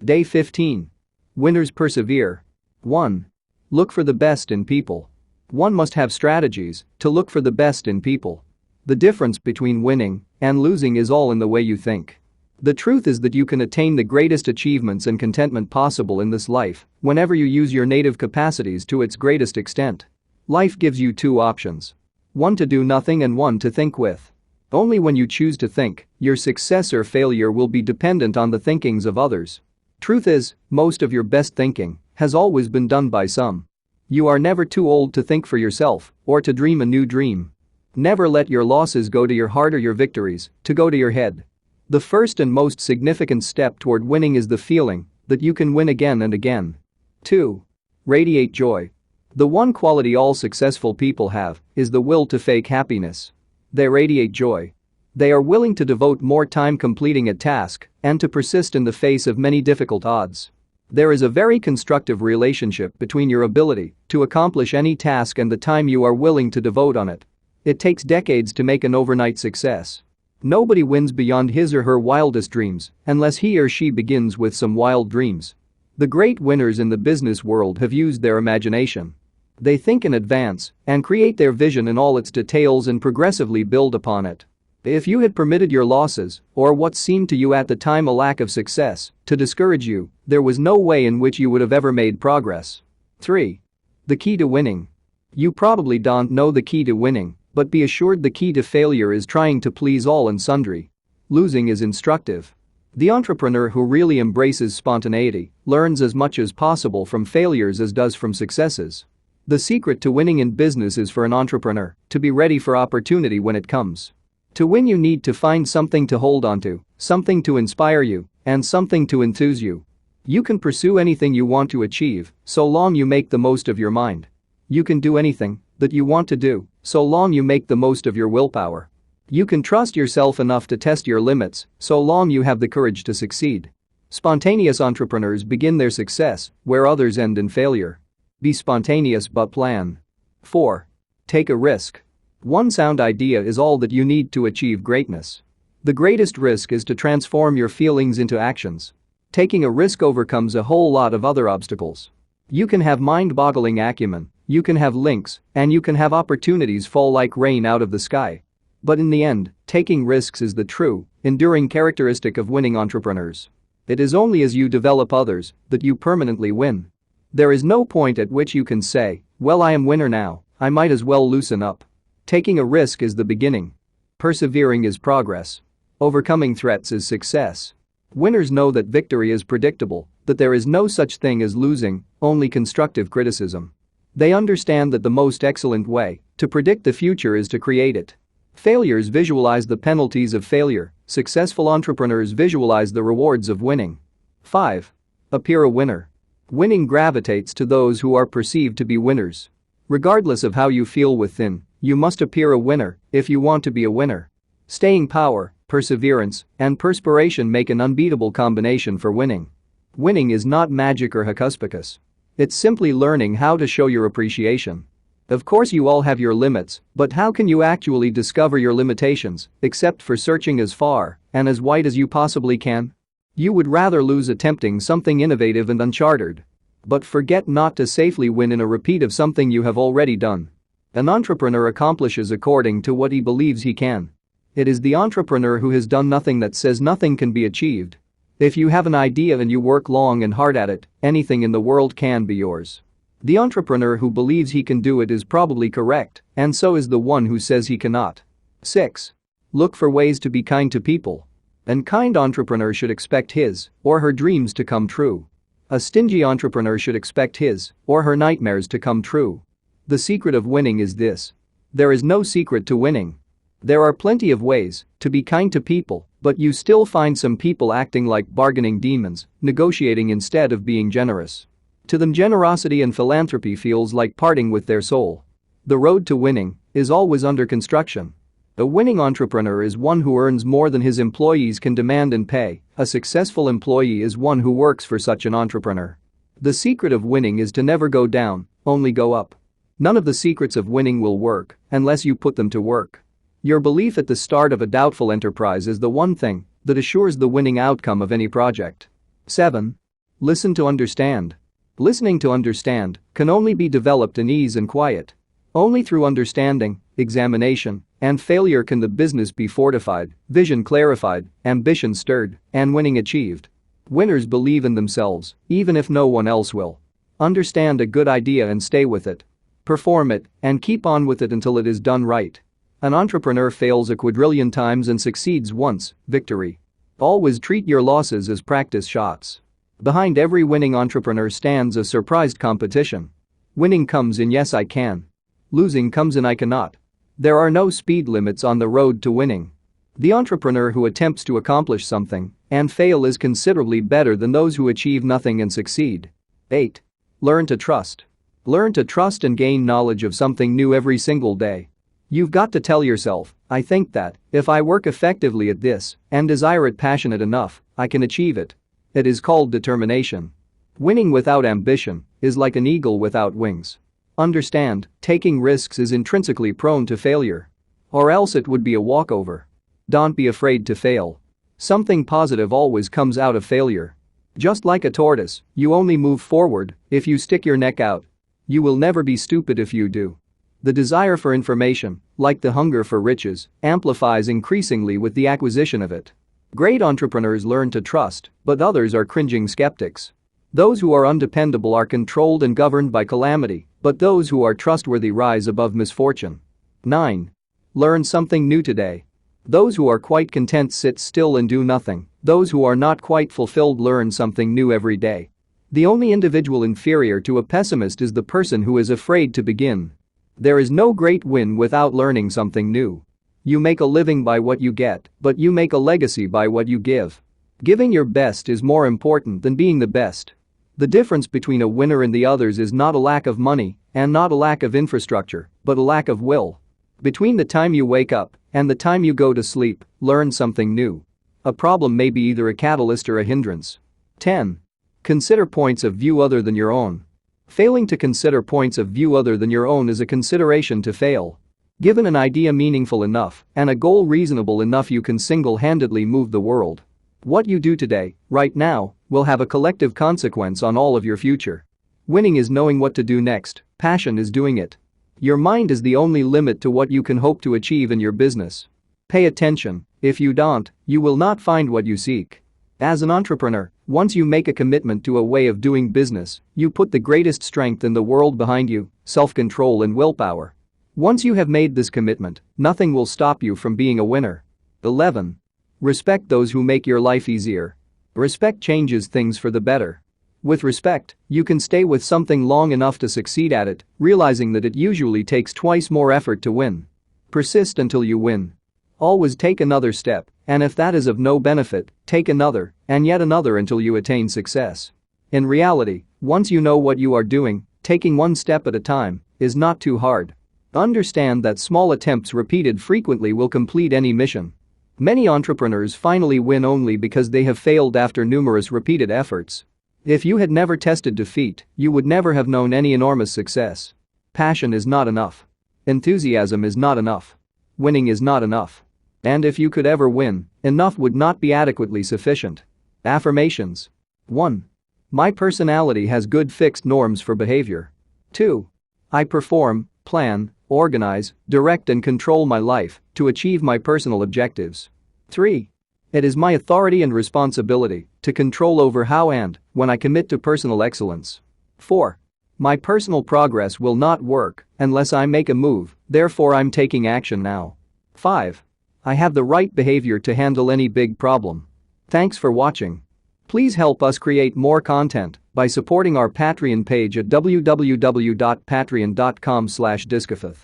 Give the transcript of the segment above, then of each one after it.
Day 15. Winners persevere. 1. Look for the best in people. One must have strategies to look for the best in people. The difference between winning and losing is all in the way you think. The truth is that you can attain the greatest achievements and contentment possible in this life whenever you use your native capacities to its greatest extent. Life gives you two options. One to do nothing and one to think with. Only when you choose to think, your success or failure will be dependent on the thinkings of others. Truth is, most of your best thinking has always been done by some. You are never too old to think for yourself or to dream a new dream. Never let your losses go to your heart or your victories to go to your head. The first and most significant step toward winning is the feeling that you can win again and again. 2. Radiate joy. The one quality all successful people have is the will to fake happiness. They radiate joy. They are willing to devote more time completing a task and to persist in the face of many difficult odds. There is a very constructive relationship between your ability to accomplish any task and the time you are willing to devote on it. It takes decades to make an overnight success. Nobody wins beyond his or her wildest dreams unless he or she begins with some wild dreams. The great winners in the business world have used their imagination. They think in advance and create their vision in all its details and progressively build upon it. If you had permitted your losses, or what seemed to you at the time a lack of success, to discourage you, there was no way in which you would have ever made progress. 3. The key to winning. You probably don't know the key to winning, but be assured the key to failure is trying to please all and sundry. Losing is instructive. The entrepreneur who really embraces spontaneity learns as much as possible from failures as does from successes. The secret to winning in business is for an entrepreneur to be ready for opportunity when it comes. To win, you need to find something to hold onto, something to inspire you, and something to enthuse you. You can pursue anything you want to achieve, so long you make the most of your mind. You can do anything that you want to do, so long you make the most of your willpower. You can trust yourself enough to test your limits, so long you have the courage to succeed. Spontaneous entrepreneurs begin their success where others end in failure. Be spontaneous but plan. 4. Take a risk. One sound idea is all that you need to achieve greatness. The greatest risk is to transform your feelings into actions. Taking a risk overcomes a whole lot of other obstacles. You can have mind-boggling acumen, you can have links, and you can have opportunities fall like rain out of the sky. But in the end, taking risks is the true, enduring characteristic of winning entrepreneurs. It is only as you develop others that you permanently win. There is no point at which you can say, well, I am winner now, I might as well loosen up. Taking a risk is the beginning. Persevering is progress. Overcoming threats is success. Winners know that victory is predictable, that there is no such thing as losing, only constructive criticism. They understand that the most excellent way to predict the future is to create it. Failures visualize the penalties of failure, successful entrepreneurs visualize the rewards of winning. 5. Appear a winner. Winning gravitates to those who are perceived to be winners. Regardless of how you feel within, you must appear a winner if you want to be a winner. Staying power, perseverance, and perspiration make an unbeatable combination for winning. Winning is not magic or hocus pocus. It's simply learning how to show your appreciation. Of course, you all have your limits, but how can you actually discover your limitations except for searching as far and as wide as you possibly can? You would rather lose attempting something innovative and uncharted. But forget not to safely win in a repeat of something you have already done. An entrepreneur accomplishes according to what he believes he can. It is the entrepreneur who has done nothing that says nothing can be achieved. If you have an idea and you work long and hard at it, anything in the world can be yours. The entrepreneur who believes he can do it is probably correct, and so is the one who says he cannot. 6. Look for ways to be kind to people. An kind entrepreneur should expect his or her dreams to come true. A stingy entrepreneur should expect his or her nightmares to come true. The secret of winning is this. There is no secret to winning. There are plenty of ways to be kind to people, but you still find some people acting like bargaining demons, negotiating instead of being generous. To them, generosity and philanthropy feels like parting with their soul. The road to winning is always under construction. A winning entrepreneur is one who earns more than his employees can demand and pay. A successful employee is one who works for such an entrepreneur. The secret of winning is to never go down, only go up. None of the secrets of winning will work unless you put them to work. Your belief at the start of a doubtful enterprise is the one thing that assures the winning outcome of any project. 7. Listen to understand. Listening to understand can only be developed in ease and quiet. Only through understanding, examination, and failure can the business be fortified, vision clarified, ambition stirred, and winning achieved. Winners believe in themselves, even if no one else will. Understand a good idea and stay with it. Perform it, and keep on with it until it is done right. An entrepreneur fails a quadrillion times and succeeds once, victory. Always treat your losses as practice shots. Behind every winning entrepreneur stands a surprised competition. Winning comes in yes I can. Losing comes in I cannot. There are no speed limits on the road to winning. The entrepreneur who attempts to accomplish something and fail is considerably better than those who achieve nothing and succeed. 8. Learn to trust. Learn to trust and gain knowledge of something new every single day. You've got to tell yourself, I think that, if I work effectively at this and desire it passionate enough, I can achieve it. It is called determination. Winning without ambition is like an eagle without wings. Understand, taking risks is intrinsically prone to failure. Or else it would be a walkover. Don't be afraid to fail. Something positive always comes out of failure. Just like a tortoise, you only move forward if you stick your neck out. You will never be stupid if you do. The desire for information, like the hunger for riches, amplifies increasingly with the acquisition of it. Great entrepreneurs learn to trust, but others are cringing skeptics. Those who are undependable are controlled and governed by calamity, but those who are trustworthy rise above misfortune. 9. Learn something new today. Those who are quite content sit still and do nothing. Those who are not quite fulfilled learn something new every day. The only individual inferior to a pessimist is the person who is afraid to begin. There is no great win without learning something new. You make a living by what you get, but you make a legacy by what you give. Giving your best is more important than being the best. The difference between a winner and the others is not a lack of money and not a lack of infrastructure, but a lack of will. Between the time you wake up and the time you go to sleep, learn something new. A problem may be either a catalyst or a hindrance. 10. Consider points of view other than your own. Failing to consider points of view other than your own is a consideration to fail. Given an idea meaningful enough and a goal reasonable enough, you can single-handedly move the world. What you do today, right now, will have a collective consequence on all of your future. Winning is knowing what to do next, passion is doing it. Your mind is the only limit to what you can hope to achieve in your business. Pay attention, if you don't, you will not find what you seek. As an entrepreneur, once you make a commitment to a way of doing business, you put the greatest strength in the world behind you, self-control and willpower. Once you have made this commitment, nothing will stop you from being a winner. 11. Respect those who make your life easier. Respect changes things for the better. With respect, you can stay with something long enough to succeed at it, realizing that it usually takes twice more effort to win. Persist until you win. Always take another step, and if that is of no benefit, take another, and yet another until you attain success. In reality, once you know what you are doing, taking one step at a time is not too hard. Understand that small attempts repeated frequently will complete any mission. Many entrepreneurs finally win only because they have failed after numerous repeated efforts. If you had never tested defeat, you would never have known any enormous success. Passion is not enough. Enthusiasm is not enough. Winning is not enough. And if you could ever win, enough would not be adequately sufficient. Affirmations. 1. My personality has good fixed norms for behavior. 2. I perform, plan, organize, direct and control my life to achieve my personal objectives. 3. It is my authority and responsibility to control over how and when I commit to personal excellence. 4. My personal progress will not work unless I make a move, therefore I'm taking action now. 5. I have the right behavior to handle any big problem. Thanks for watching. Please help us create more content by supporting our Patreon page at www.patreon.com/discofith.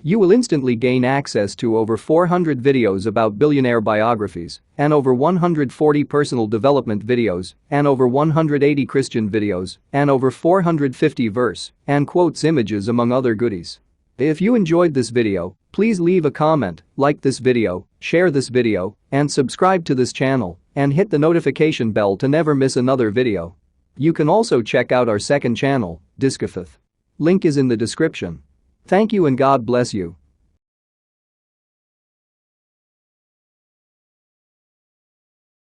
You will instantly gain access to over 400 videos about billionaire biographies and over 140 personal development videos and over 180 Christian videos and over 450 verse and quotes images among other goodies. If you enjoyed this video, please leave a comment, like this video, share this video, and subscribe to this channel and hit the notification bell to never miss another video. You can also check out our second channel, Discofith. Link is in the description. Thank you and God bless you.